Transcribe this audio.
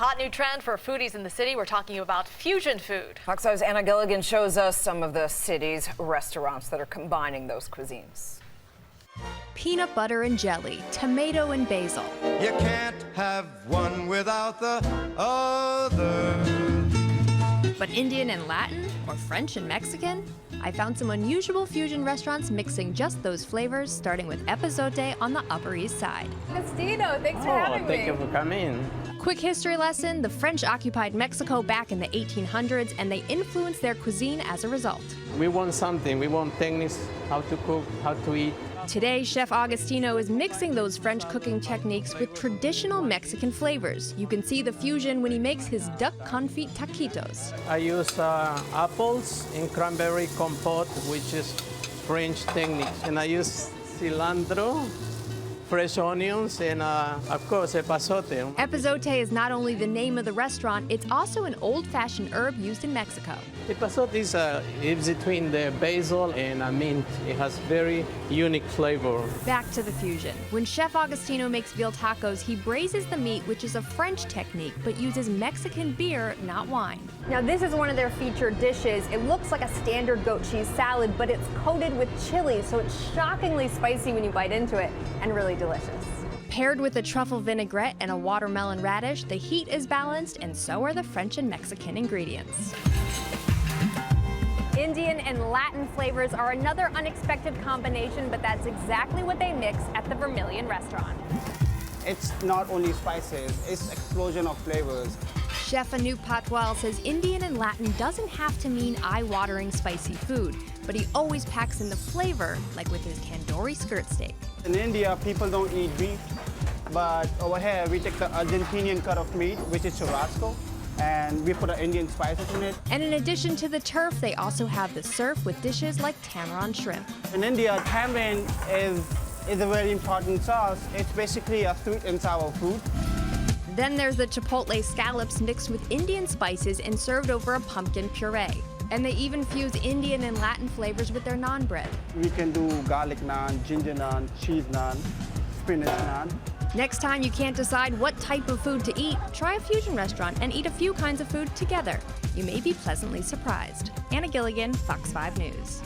Hot new trend for foodies in the city. We're talking about fusion food. Fox 5's Anna Gilligan shows us some of the city's restaurants that are combining those cuisines. Peanut butter and jelly, tomato and basil. You can't have one without the other. But Indian and Latin, or French and Mexican? I found some unusual fusion restaurants mixing just those flavors, starting with Epazote on the Upper East Side. Agostino, thanks for having me. Thank you for coming. Quick history lesson, the French occupied Mexico back in the 1800s, and they influenced their cuisine as a result. We want something. We want techniques, how to cook, how to eat. Today, Chef Agostino is mixing those French cooking techniques with traditional Mexican flavors. You can see the fusion when he makes his duck confit taquitos. I use apples in cranberry compote, which is French techniques. And I use cilantro, fresh onions, and of course, epazote. Epazote is not only the name of the restaurant, it's also an old-fashioned herb used in Mexico. Epazote is between the basil and mint. It has very unique flavor. Back to the fusion. When Chef Agostino makes veal tacos, he braises the meat, which is a French technique, but uses Mexican beer, not wine. Now this is one of their featured dishes. It looks like a standard goat cheese salad, but it's coated with chili, so it's shockingly spicy when you bite into it, and really delicious. Paired with a truffle vinaigrette and a watermelon radish, the heat is balanced, and so are the French and Mexican ingredients. Indian and Latin flavors are another unexpected combination, but that's exactly what they mix at the Vermillion restaurant. It's not only spices, it's explosion of flavors. Chef Anoop Patwal says Indian and Latin doesn't have to mean eye-watering spicy food, but he always packs in the flavor, like with his tandoori skirt steak. In India, people don't eat beef, but over here we take the Argentinian cut of meat, which is churrasco, and we put Indian spices in it. And in addition to the turf, they also have the surf with dishes like tamarind shrimp. In India, tamarind is a very important sauce. It's basically a sweet and sour food. Then there's the chipotle scallops mixed with Indian spices and served over a pumpkin puree. And they even fuse Indian and Latin flavors with their naan bread. We can do garlic naan, ginger naan, cheese naan, spinach naan. Next time you can't decide what type of food to eat, try a fusion restaurant and eat a few kinds of food together. You may be pleasantly surprised. Anna Gilligan, Fox 5 News.